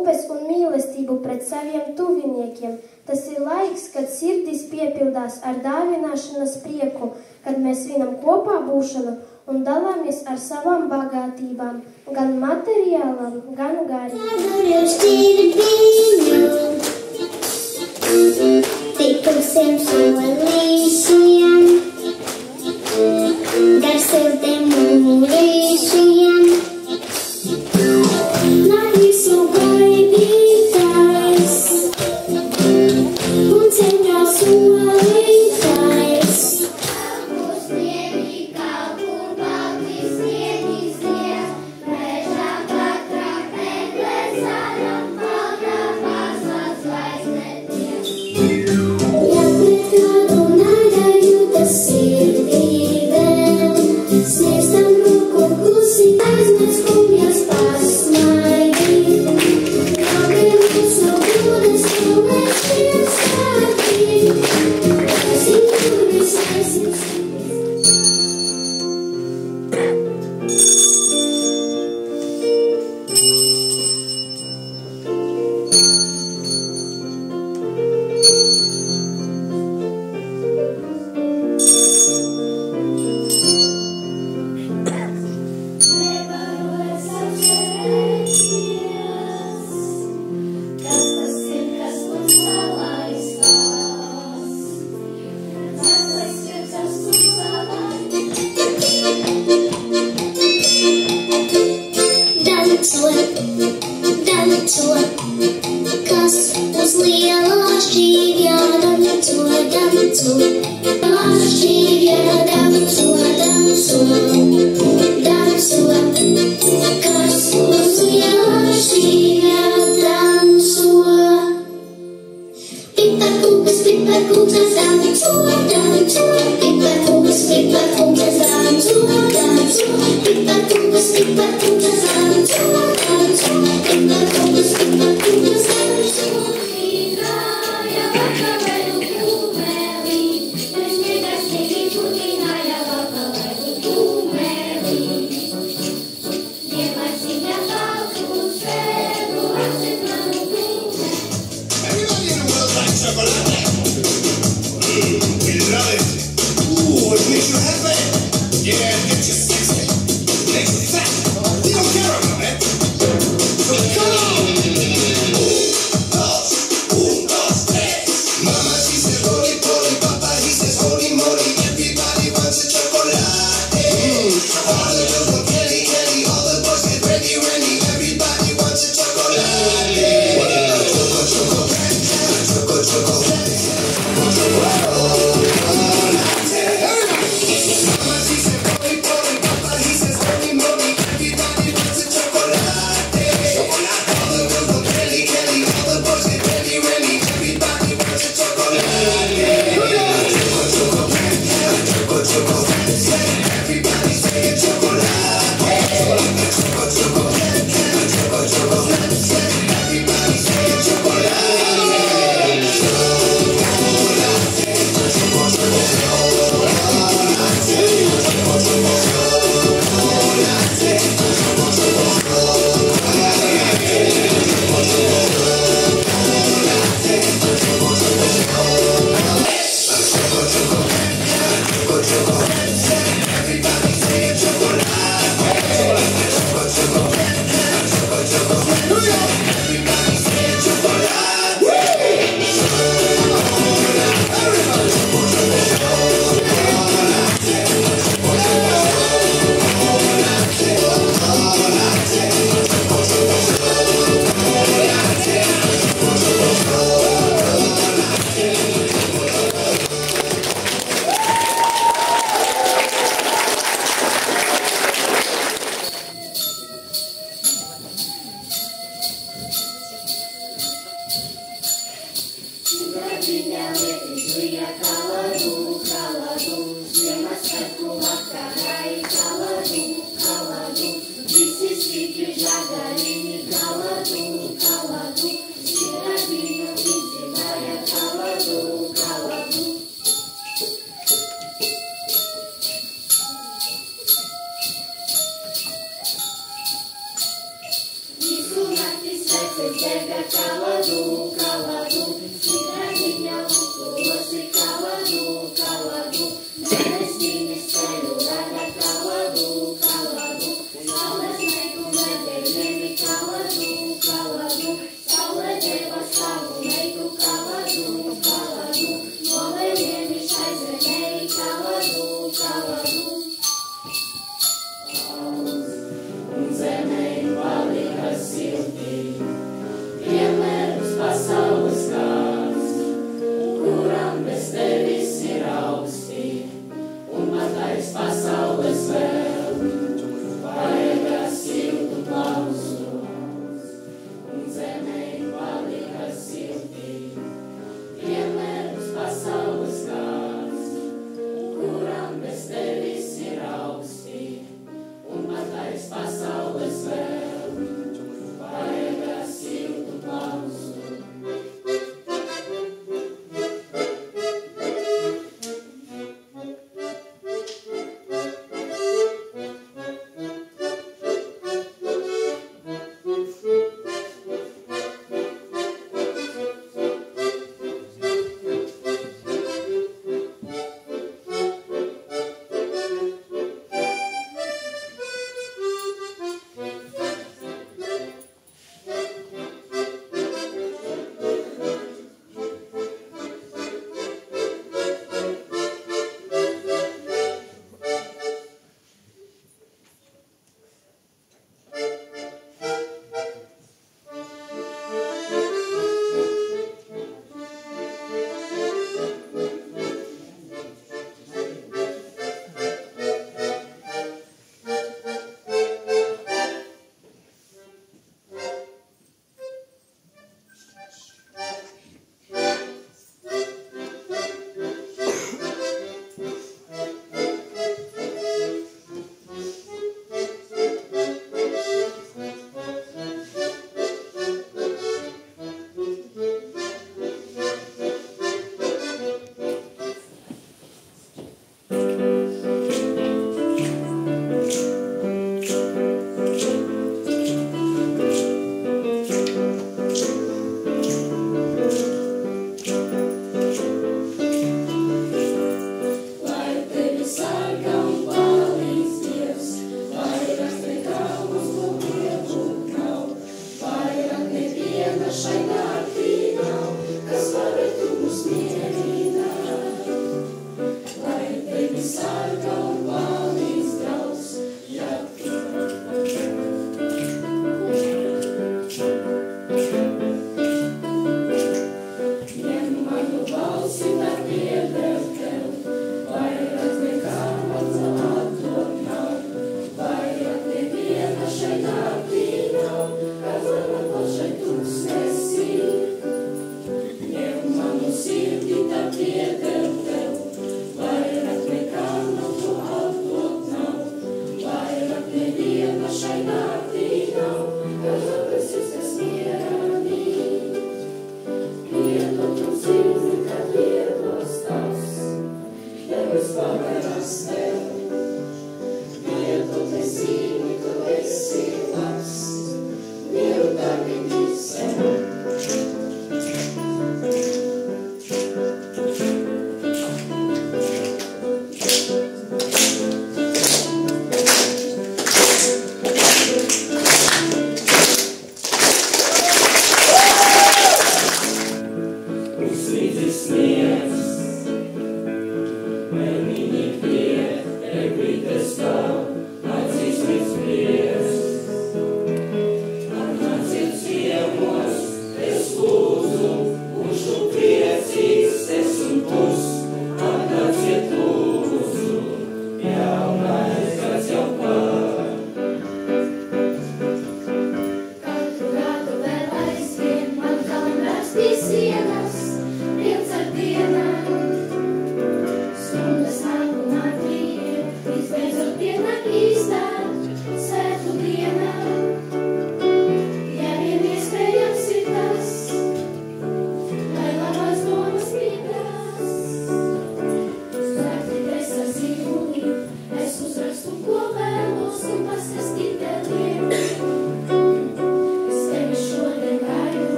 rūpes un mīlestību pret saviem tuviniekiem. Tas ir laiks, kad sirdis piepildās ar dāvināšanas prieku, kad mēs svinam kopā būšanu un dalāmies ar savām bagātībām, gan materiālām, gan garīgām. Tikusiem solīšiem, gar siltiem mūrīšiem, lai visu gaidītājs un centrā solītājs. Kalpus lieki, kalpu balti sniegi snieg, mežā katrā meklē zaļam, paldā paslas vairs netiek. Ja pret kādu nagājūtas sirdī vēl, sniegs tam roku klusi, aizmet skumjas pasmaidi. Kāpēc no būdes cilvēks šīs sāki, zin, kur viss aizsīs. Danco, kas uz lielā šķīvja danco, danco, lielā šķīvja danco, danco, danco, kas uz lielā šķīvja danco. Piparkūkas, piparkūkas danco, danco, piparkūkas, piparkūkas danco, danco, piparkūkas, piparkūkas danco, danco. Piparkūkas, piparkūkas danco. Vīnāja vakavelu kūmeli, bez sniega sniegi putināja vakavelu kūmeli. Dievlaicīga baltu sēdu apstipnanu kūmeli. Everybody in the world likes chocolate. We love it. Ooh, it makes you happy. Yeah, it gets you sexy. It makes you fat. We don't care about it. So come on. Mama, she said, holy poly. Papa, he says, holy moly. Everybody wants a chocolate. All the girls want Kelly, Kelly. All the boys get ready, ready. Everybody wants a chocolate. Choco, chocolate. Mama, she said, holy poly. Papa, he says, holy moly. Everybody wants a chocolate. All the girls want Kelly, Kelly. All the boys get ready, ready. Everybody wants a chocolate. Everybody say chocolate. Everybody say chocolate.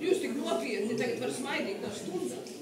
Jūs tik nopietni tagad var smaidīt no stundas.